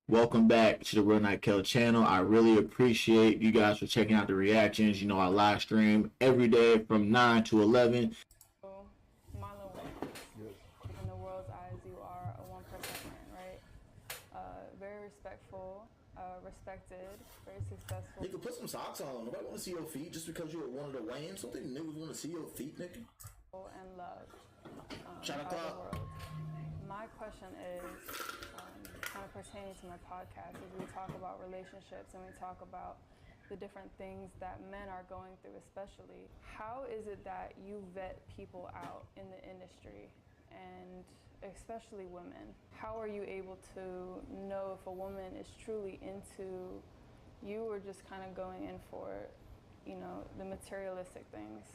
Welcome back to the Real Nykel channel. I really appreciate you guys for checking out the reactions. I live stream every day from 9 to 11. Warlon Wayans. Yes. In the world's eyes, you are a 1% man, right? Very respectful, respected, very successful. Nigga, put some socks on. Nobody want to see your feet just because you're one of the Wayans. Don't think niggas want to see your feet, nigga. And loved Shout out by the to world. My question is kind of pertaining to my podcast as we talk about relationships and we talk about the different things that men are going through especially. How is it that you vet people out in the industry, and especially women? How are you able to know if a woman is truly into you or just kind of going in for, the materialistic things?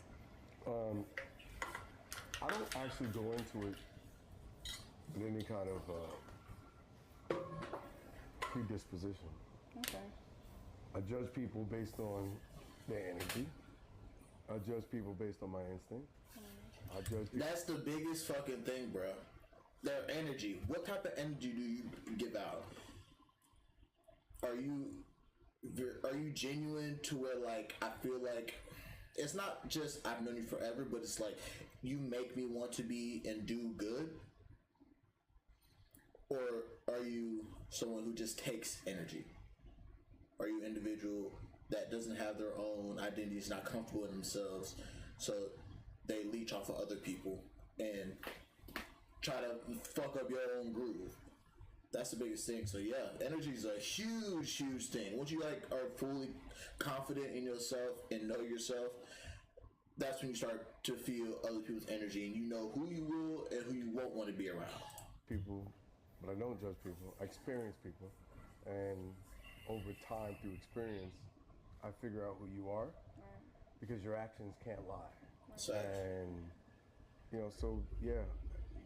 I don't actually go into it with any kind of predisposition. Okay. I judge people based on their energy. I judge people based on my instinct. I judge people. That's the biggest fucking thing, bro. Their energy. What type of energy do you give out? Are you genuine to where, like, I feel like it's not just I've known you forever, but it's like you make me want to be and do good? Or are you someone who just takes energy? Are you an individual that doesn't have their own identity, is not comfortable in themselves, so they leech off of other people and try to fuck up your own groove? That's the biggest thing. So yeah, energy is a huge, huge thing. Once you are fully confident in yourself and know yourself, that's when you start to feel other people's energy and you know who you will and who you won't want to be around. People, but I don't judge people. I experience people, and over time through experience, I figure out who you are, because your actions can't lie. And so yeah,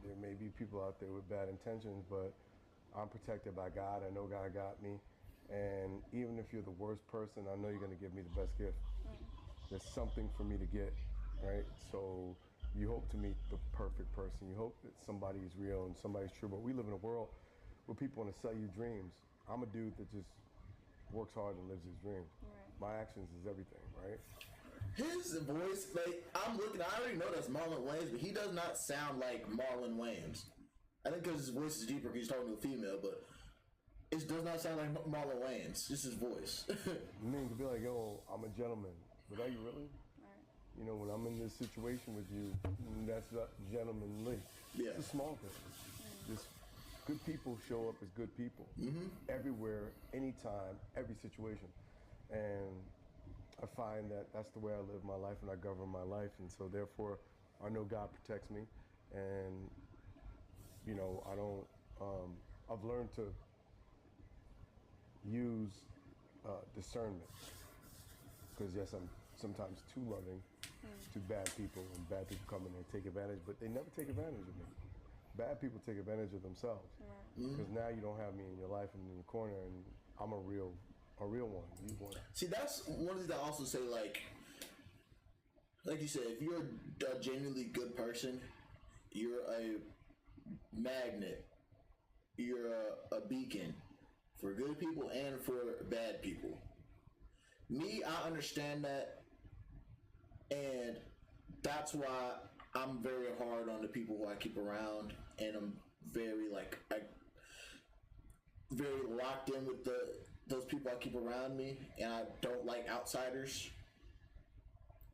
there may be people out there with bad intentions, but I'm protected by God. I know God got me, and even if you're the worst person, I know you're going to give me the best gift. There's something for me to get, right? So you hope to meet the perfect person. You hope that somebody is real and somebody's true. But we live in a world where people want to sell you dreams. I'm a dude that just works hard and lives his dreams. Right. My actions is everything, right? His voice, like, I already know that's Warlon Wayans, but he does not sound like Warlon Wayans. I think because his voice is deeper because he's talking to a female, but it does not sound like Warlon Wayans. Just his voice. You mean to be like, yo, I'm a gentleman. But are you really? Right. When I'm in this situation with you, that's not gentlemanly. Yeah. It's a small thing. Just good people show up as good people. Everywhere, anytime, every situation. And I find that that's the way I live my life and I govern my life. And so therefore, I know God protects me. And, I don't, I've learned to use discernment. Because yes, I'm sometimes too loving to bad people, and bad people come in and take advantage, but they never take advantage of me. Bad people take advantage of themselves. Because now you don't have me in your life and in your corner, and I'm a real one. You one. See, that's one of the things I also say, like you said, if you're a genuinely good person, you're a magnet. You're a beacon for good people and for bad people. Me, I understand that, and that's why I'm very hard on the people who I keep around, and I'm very very locked in with those people I keep around me, and I don't like outsiders.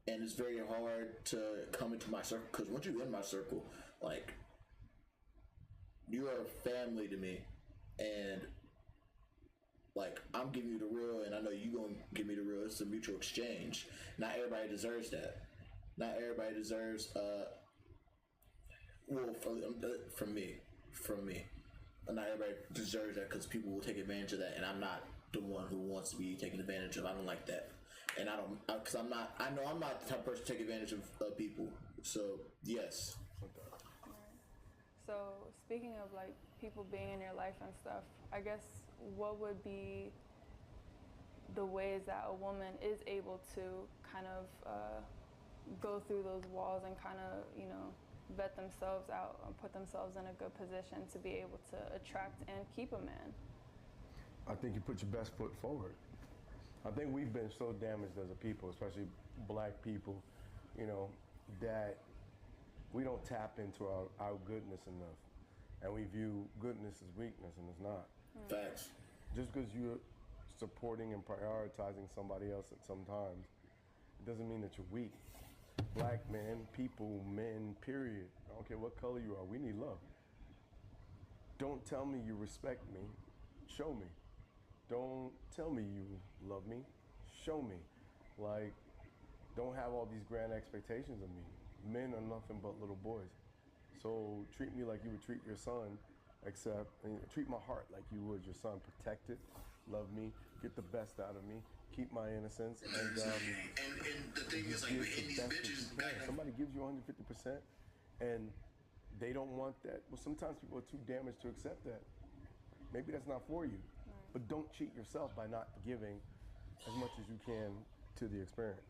And it's very hard to come into my circle, because once you're in my circle, like, you are family to me, and like, I'm giving you the real, and I know you gonna give me the real. It's a mutual exchange. Not everybody deserves that. Not everybody deserves, from me. Not everybody deserves that, because people will take advantage of that, and I'm not the one who wants to be taken advantage of. I don't like that. And I know I'm not the type of person to take advantage of people. So, yes. So speaking of like people being in your life and stuff, I guess what would be the ways that a woman is able to kind of go through those walls and kind of, vet themselves out and put themselves in a good position to be able to attract and keep a man? I think you put your best foot forward. I think we've been so damaged as a people, especially black people, you know, that we don't tap into our goodness enough. And we view goodness as weakness, and it's not. Facts. Just because you're supporting and prioritizing somebody else at some times, it doesn't mean that you're weak. Black men, people, men, period. I don't care what color you are, we need love. Don't tell me you respect me, show me. Don't tell me you love me, show me. Like, don't have all these grand expectations of me. Men are nothing but little boys. So treat me like you would treat your son, except treat my heart like you would your son. Protect it, love me, get the best out of me, keep my innocence, and the thing is, like, we're hitting these bitches back. Somebody gives you 150%, and they don't want that. Well, sometimes people are too damaged to accept that. Maybe that's not for you, but don't cheat yourself by not giving as much as you can to the experience.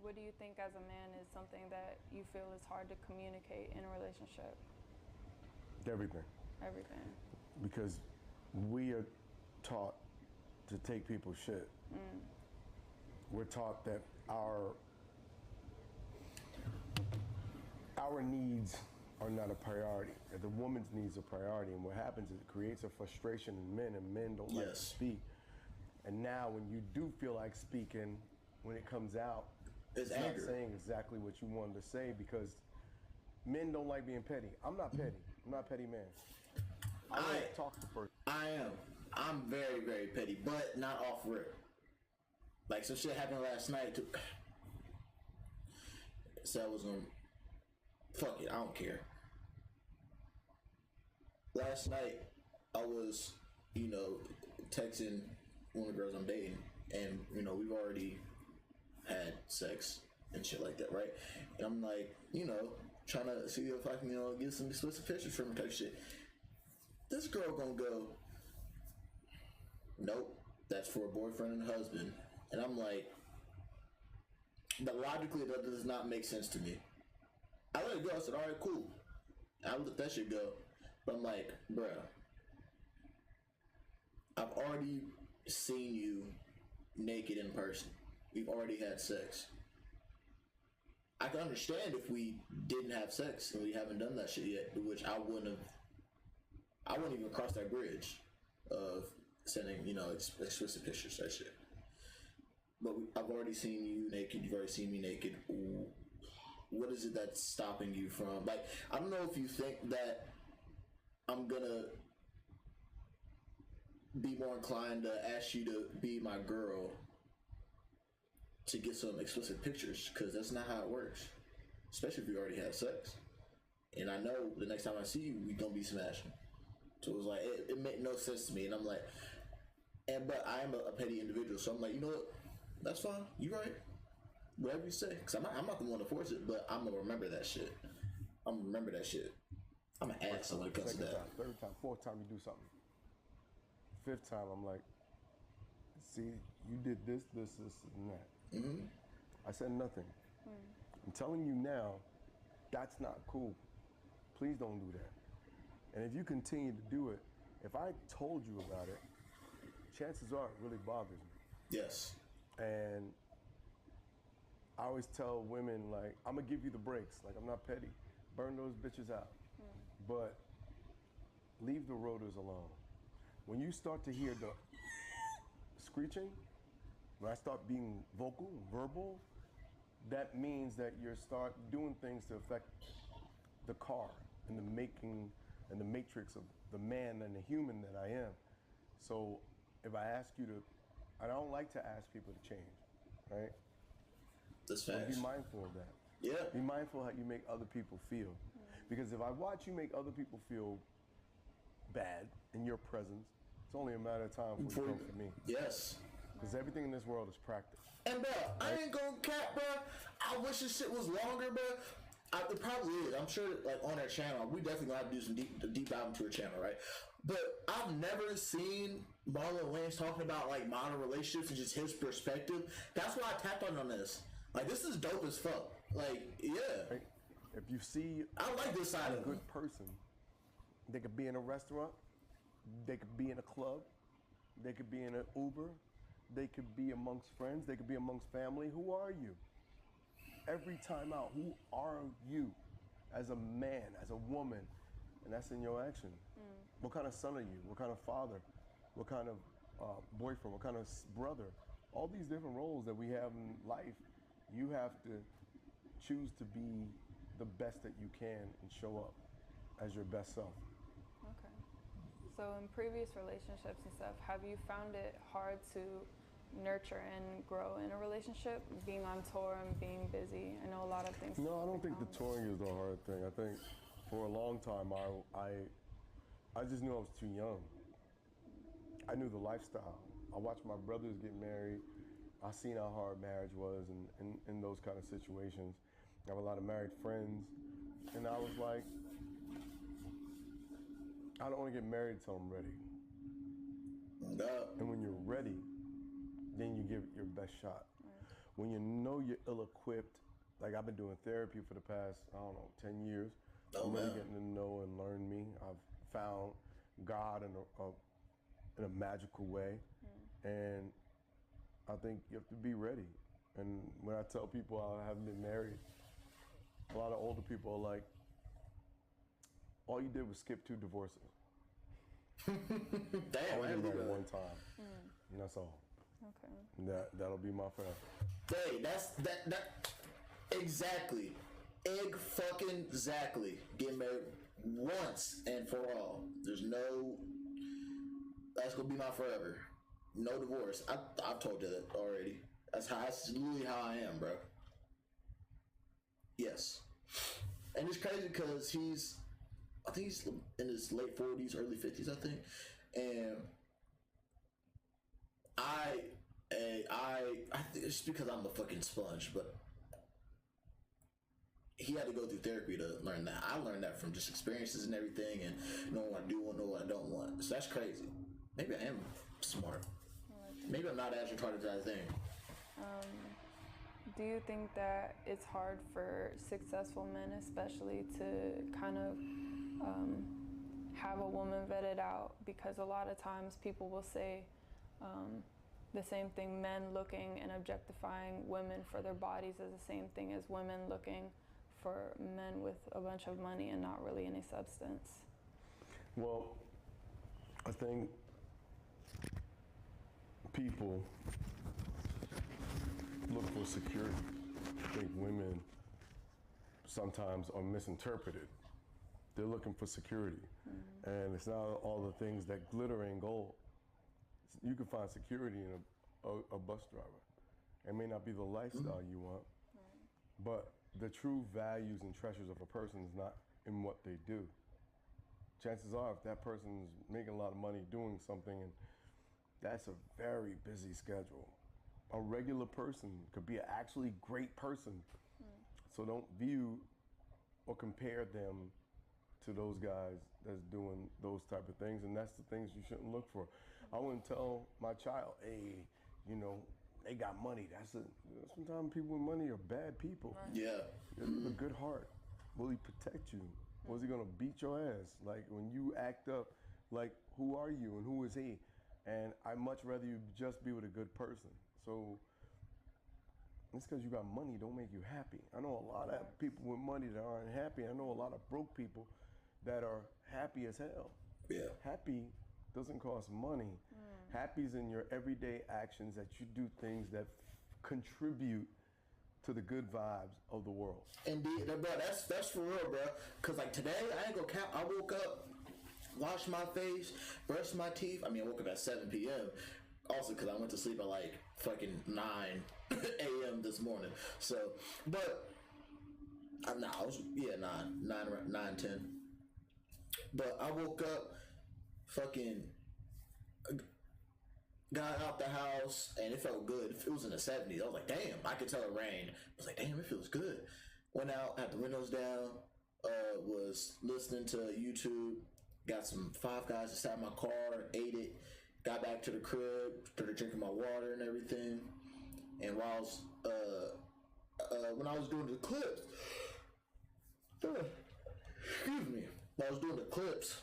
What do you think as a man is something that you feel is hard to communicate in a relationship? Everything. Everything. Because we are taught to take people's shit. We're taught that our needs are not a priority, that the woman's needs are priority. And what happens is it creates a frustration in men, and men don't like to speak. And now when you do feel like speaking, when it comes out, it's not saying exactly what you wanted to say, because men don't like being petty. I'm not petty. I'm not a petty man. I don't talk to person. I am. I'm very, very petty, but not off rip. Like, some shit happened last night. So I was gonna, fuck it, I don't care. Last night, I was, texting one of the girls I'm dating, and, we've already had sex and shit like that, right? And I'm like, trying to see if I can, get some explicit pictures from her type shit. This girl gonna go, nope, that's for a boyfriend and husband. And I'm like, but logically that does not make sense to me. I let it go. I said, all right, cool. I let that shit go. But I'm like, bruh, I've already seen you naked in person. We've already had sex. I can understand if we didn't have sex and we haven't done that shit yet, which I wouldn't even cross that bridge of sending, explicit pictures, that shit. But I've already seen you naked. You've already seen me naked. What is it that's stopping you from? Like, I don't know if you think that I'm gonna be more inclined to ask you to be my girl to get some explicit pictures, because that's not how it works. Especially if we already have sex. And I know the next time I see you, we gonna be smashing. So it was like, it made no sense to me. And I'm like, but I am a petty individual. So I'm like, you know what? That's fine. You right. Whatever you say. Because I'm not the one to force it, but I'm going to remember that shit. I'm going to remember that shit. I'm an ass when it comes to that. Time, third time, fourth time you do something. Fifth time, I'm like, see, you did this, and that. Mm-hmm. I said nothing. I'm telling you now, that's not cool. Please don't do that. And if you continue to do it, if I told you about it, chances are it really bothers me. Yes. And I always tell women, like, I'm gonna give you the breaks. Like, I'm not petty. Burn those bitches out. But leave the rotors alone. When you start to hear the screeching, when I start being vocal, verbal, that means that you start doing things to affect the car and the making and the matrix of the man and the human that I am. So if I ask you to, I don't like to ask people to change, right? That's so facts. be mindful of that. Yeah. Be mindful how you make other people feel. Because if I watch you make other people feel bad in your presence, it's only a matter of time before you come for me. Yes. Because everything in this world is practice. And bro, I ain't gonna cap, bro. I wish this shit was longer, bro. It probably is. I'm sure, like, on our channel, we definitely gonna have to do some deep dive into our channel, right? But I've never seen Warlon Wayans talking about, like, modern relationships and just his perspective. That's why I tapped on this. Like, this is dope as fuck. Like, yeah. Right? If you see I like this side a of good person, they could be in a restaurant, they could be in a club, They could be in an Uber. They could be amongst friends. They could be amongst family. Who are you? Every time out, who are you as a man, as a woman? And that's in your action. What kind of son are you? What kind of father? What kind of boyfriend? What kind of brother? All these different roles that we have in life, you have to choose to be the best that you can and show up as your best self. Okay. So in previous relationships and stuff, have you found it hard to nurture and grow in a relationship, being on tour and being busy? I know a lot of things. No, I don't think the touring is the hard thing. I think for a long time, I just knew I was too young. I knew the lifestyle. I watched my brothers get married. I seen how hard marriage was and in those kind of situations. I have a lot of married friends. And I was like, I don't want to get married until I'm ready. And when you're ready, then you give it your best shot. When you know you're ill-equipped, like I've been doing therapy for the past, 10 years. I'm really getting to know and learn me. I've found God in a magical way. And I think you have to be ready. And when I tell people I haven't been married, a lot of older people are like, all you did was skip 2 divorces. Damn, I only married one time. And that's all. Okay. That'll be my forever. Hey, that exactly. Exactly. Get married once and for all. That's gonna be my forever. No divorce. I've told you that already. That's literally how I am, bro. Yes. And it's crazy because I think he's in his late 40s, early 50s, I think. And I think it's because I'm a fucking sponge, but he had to go through therapy to learn that. I learned that from just experiences and everything, and knowing what I do and know what I don't want. So that's crazy. Maybe I am smart. Maybe I'm not as retarded as I think. Do you think that it's hard for successful men, especially, to kind of have a woman vetted out? Because a lot of times people will say the same thing, men looking and objectifying women for their bodies is the same thing as women looking for men with a bunch of money and not really any substance. Well, I think people look for security. I think women sometimes are misinterpreted. They're looking for security. And it's not all the things that glitter and gold. You can find security in a bus driver. It may not be the lifestyle you want, but the true values and treasures of a person is not in what they do. Chances are, if that person's making a lot of money doing something, and that's a very busy schedule. A regular person could be an actually great person. So don't view or compare them to those guys that's doing those type of things, and that's the things you shouldn't look for. I wouldn't tell my child, hey, they got money. Sometimes people with money are bad people. Yeah. You have a good heart. Will he protect you? Or is he gonna beat your ass? Like when you act up, like who are you and who is he? And I'd much rather you just be with a good person. So just because you got money don't make you happy. I know a lot of people with money that aren't happy. I know a lot of broke people that are happy as hell. Yeah. Happy doesn't cost money. Happy's in your everyday actions, that you do things that contribute to the good vibes of the world. Indeed, bro, that's for real, bro. Cause like today, I ain't gonna count. I woke up, washed my face, brushed my teeth. I woke up at 7 p.m. Also, cause I went to sleep at like fucking 9 a.m. this morning. So, but I was 9, 10. But I woke up, fucking got out the house, and it felt good. It was in the 70s. I was like, damn, I could tell it rained. I was like, damn, it feels good. Went out, had the windows down, was listening to YouTube, got some Five Guys inside my car, ate it, got back to the crib, started drinking my water and everything. And while I was, when I was doing the clips, excuse me, when I was doing the clips,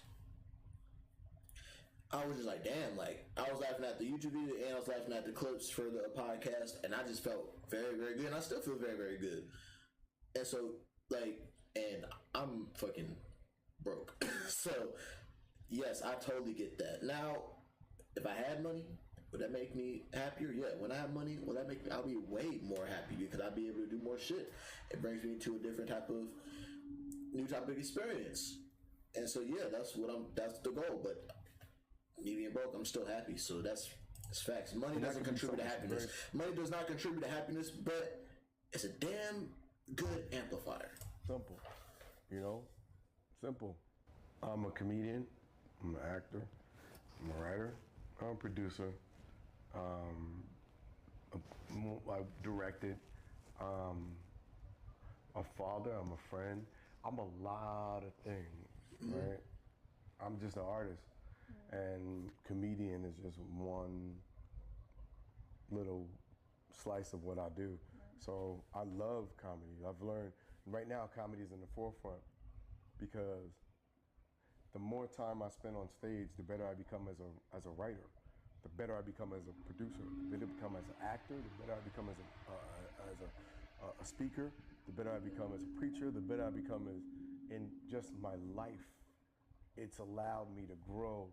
I was just like, damn, like, I was laughing at the YouTube video and I was laughing at the clips for the podcast, and I just felt very, very good, and I still feel very, very good. And so, like, and I'm fucking broke. So, yes, I totally get that. Now, if I had money, would that make me happier? Yeah. When I have money, will that make me, I'll be way more happy because I'll be able to do more shit. It brings me to a different new type of experience. And so, yeah, that's the goal, but me being broke, I'm still happy, so that's facts. Money doesn't contribute to happiness. Money does not contribute to happiness, but it's a damn good amplifier. Simple, simple. I'm a comedian. I'm an actor. I'm a writer. I'm a producer. I directed. A father. I'm a friend. I'm a lot of things, right? I'm just an artist. And comedian is just one little slice of what I do. So I love comedy. I've learned, right now comedy is in the forefront because the more time I spend on stage, the better I become as a writer, the better I become as a producer, the better I become as an actor, the better I become as a speaker, the better I become as a preacher, the better I become as in just my life. It's allowed me to grow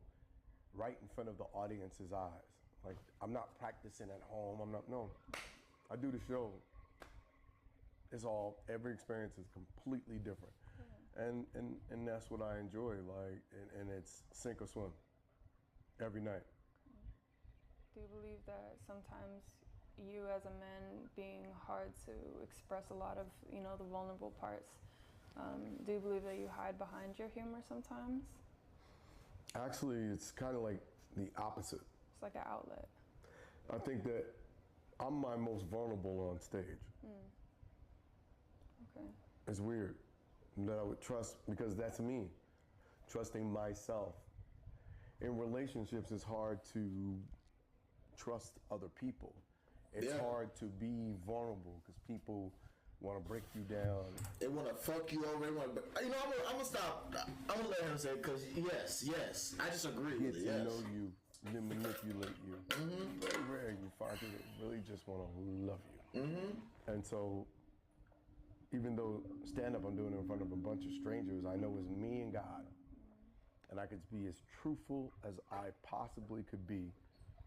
right in front of the audience's eyes. Like, I'm not practicing at home. I do the show. Every experience is completely different. And that's what I enjoy, like, and it's sink or swim every night. Do you believe that sometimes you as a man being hard to express a lot of, the vulnerable parts, do you believe that you hide behind your humor sometimes? Actually, it's kind of like the opposite. It's like an outlet. I think that I'm my most vulnerable on stage. Okay. It's weird that I would trust, because that's me, trusting myself. In relationships, it's hard to trust other people. It's hard to be vulnerable because people want to break you down. They want to fuck you over. I'm gonna stop. I'm gonna let him say it because yes, I just agree with it. Get to know you, then manipulate you. Very rare you find people that really just want to love you. And so, even though stand-up I'm doing it in front of a bunch of strangers, I know it's me and God, and I could be as truthful as I possibly could be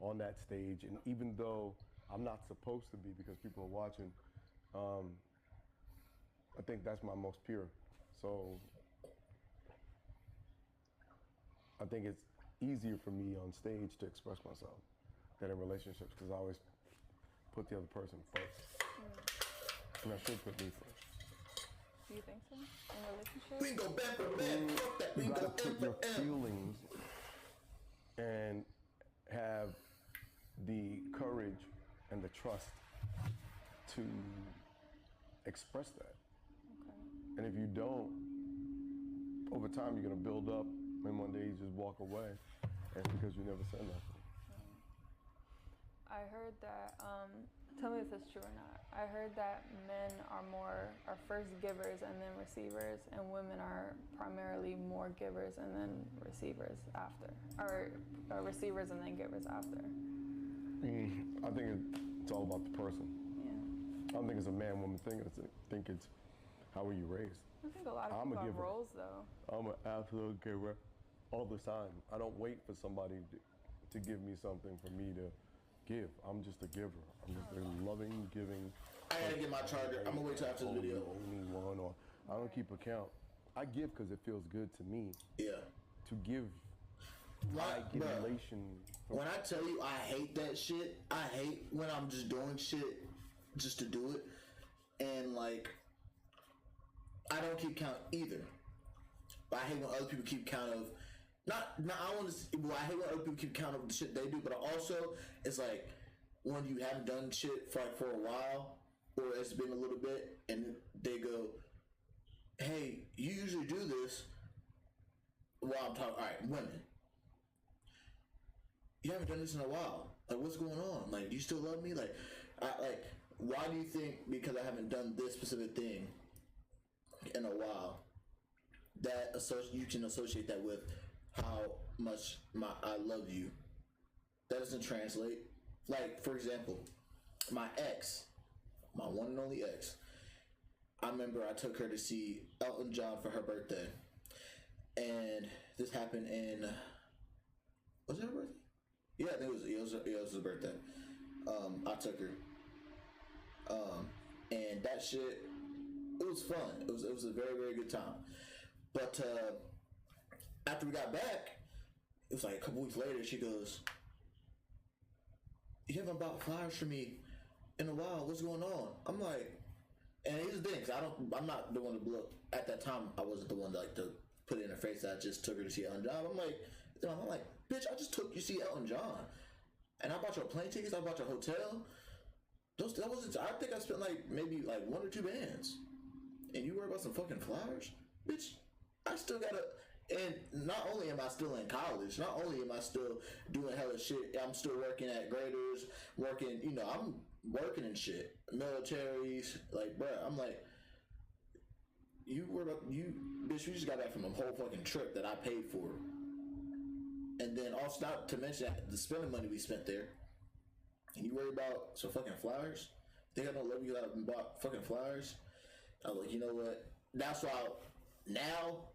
on that stage. And even though I'm not supposed to be because people are watching, I think that's my most pure. So I think it's easier for me on stage to express myself than in relationships because I always put the other person first. And I should put me first. Do you think so? In relationships? We go back for back. Fuck that. We You go gotta put your M. feelings and have the courage and the trust to express that. Okay. And if you don't, over time you're gonna build up, and one day you just walk away, and it's because you never said nothing. I heard that, tell me if it's true or not, I heard that men are first givers and then receivers, and women are primarily more givers and then receivers after, or receivers and then givers after. I think it's all about the person. Yeah. I don't think it's a man-woman thing. I think it's how were you raised. I think a lot of people have roles though. I'm an absolute giver all the time. I don't wait for somebody to give me something for me to give. I'm just a giver. I'm just a loving, giving. I gotta get my charger. I'm gonna wait till after the video. Only one, or I don't keep account. I give because it feels good to me. Yeah. To give. I give elation. When I tell you I hate that shit, I hate when I'm just doing shit just to do it, and like I don't keep count either. But I hate when other people keep count of. I hate when other people keep count of the shit they do, but also it's like when you haven't done shit for a while, or it's been a little bit, and they go, "Hey, you usually do this." While I'm talking, all right, women, you haven't done this in a while. Like, what's going on? Like, do you still love me? Why do you think because I haven't done this specific thing in a while that you can associate that with how much I love you. That doesn't translate. Like, for example, my ex, my one and only ex, I remember I took her to see Elton John for her birthday. And this happened in, was it her birthday? Yeah, I think it was her birthday. I took her. And that shit, it was fun. It was a very, very good time. But after we got back, it was like a couple weeks later, she goes, "You haven't bought flowers for me in a while. What's going on?" I'm like, and here's the thing, cause I'm not the one to blow. At that time, I wasn't the one to put it in her face that I just took her to see Elton John. I'm like, bitch, I just took you to see Elton John, and I bought your plane tickets. I bought your hotel. That wasn't. I think I spent maybe one or two bands, and you worry about some fucking flowers, bitch. I still gotta. And not only am I still in college, not only am I still doing hella shit, I'm still working at graders, I'm working and shit. Militaries, bruh, I'm like, you worry about, bitch, we just got back from a whole fucking trip that I paid for. And then also, not to mention the spending money we spent there, and you worry about some fucking flowers? Think I don't love you that I bought fucking flowers? I was like, you know what? That's why now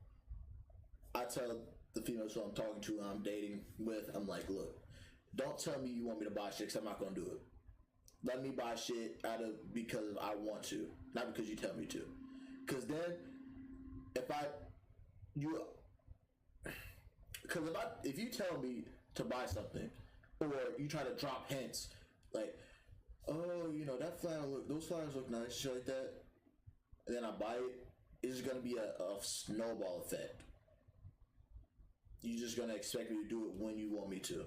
I tell the females who I'm talking to and I'm dating with, I'm like, look, don't tell me you want me to buy shit because I'm not going to do it. Let me buy shit because I want to, not because you tell me to. Because then, if you tell me to buy something, or you try to drop hints, like, oh, those flowers look nice, shit like that, and then I buy it, it's just going to be a snowball effect. You're just gonna expect me to do it when you want me to.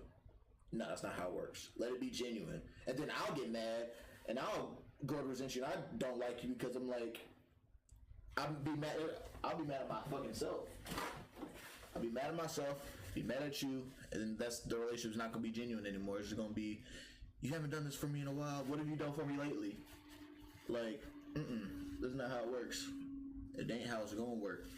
No, that's not how it works. Let it be genuine, and then I'll get mad, and I'll go to resent you. And I don't like you because I'm like, I'll be mad at my fucking self. I'll be mad at myself, be mad at you, and then the relationship's not gonna be genuine anymore. It's just gonna be, you haven't done this for me in a while. What have you done for me lately? That's not how it works. It ain't how it's gonna work.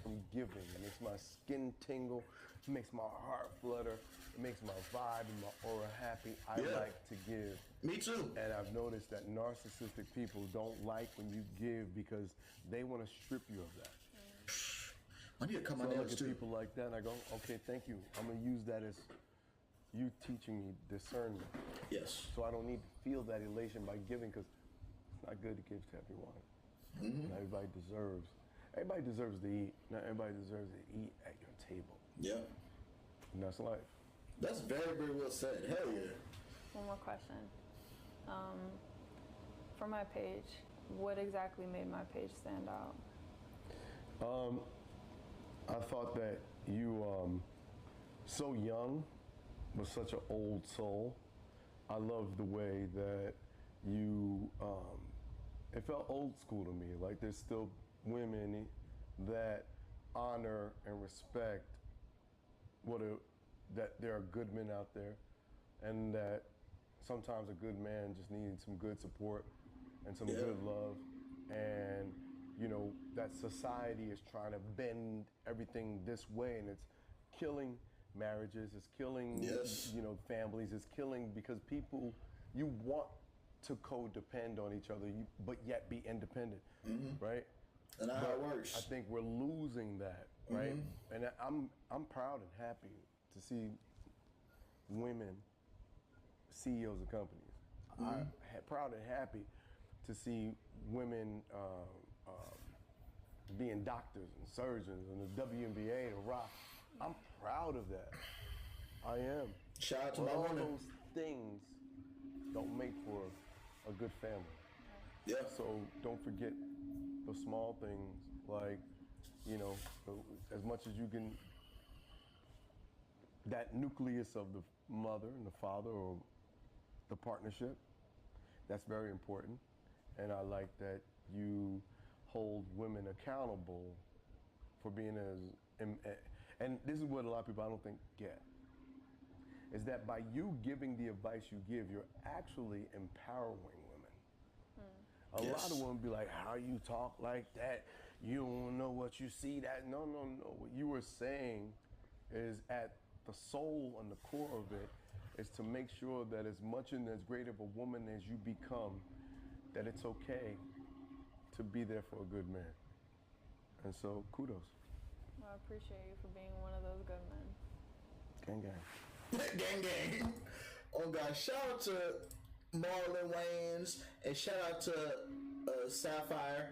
I'm giving. It makes my skin tingle. It makes my heart flutter. It makes my vibe and my aura happy. I like to give. Me too. And I've noticed that narcissistic people don't like when you give because they want to strip you of that. I need to cut my nails too. I look at people like that and I go, okay, thank you. I'm going to use that as you teaching me discernment. Yes. So I don't need to feel that elation by giving because it's not good to give to everyone. Mm-hmm. Not everybody deserves. Everybody deserves to eat. Not everybody deserves to eat at your table. Yeah. And that's life. That's very, very well said. Hell yeah. One more question. For my page, what exactly made my page stand out? I thought that you, so young, but such an old soul. I love the way that you, it felt old school to me. Like there's still women that honor and respect that there are good men out there, and that sometimes a good man just needs some good support and some good love, and that society is trying to bend everything this way, and it's killing marriages, it's killing families, it's killing because people, you want to codepend on each other, but yet be independent, right? And that's how it works. I think we're losing that, right? And I'm proud and happy to see women CEOs of companies. I'm proud and happy to see women being doctors and surgeons and the WNBA, the Rock. I'm proud of that. I am. Shout out to my all women. those things don't make for a good family. Yeah. So don't forget the small things, like, as much as you can, that nucleus of the mother and the father or the partnership, that's very important. And I like that you hold women accountable for being and this is what a lot of people I don't think get, is that by you giving the advice you give, you're actually empowering women. A lot of women be like, how you talk like that? You don't know what you see. That no. What you were saying is at the soul and the core of it is to make sure that as much and as great of a woman as you become, that it's okay to be there for a good man. And so, kudos. Well, I appreciate you for being one of those good men. Gang, gang. Gang, gang. Oh, God. Shout out to Warlon Wayans and shout out to Sapphire.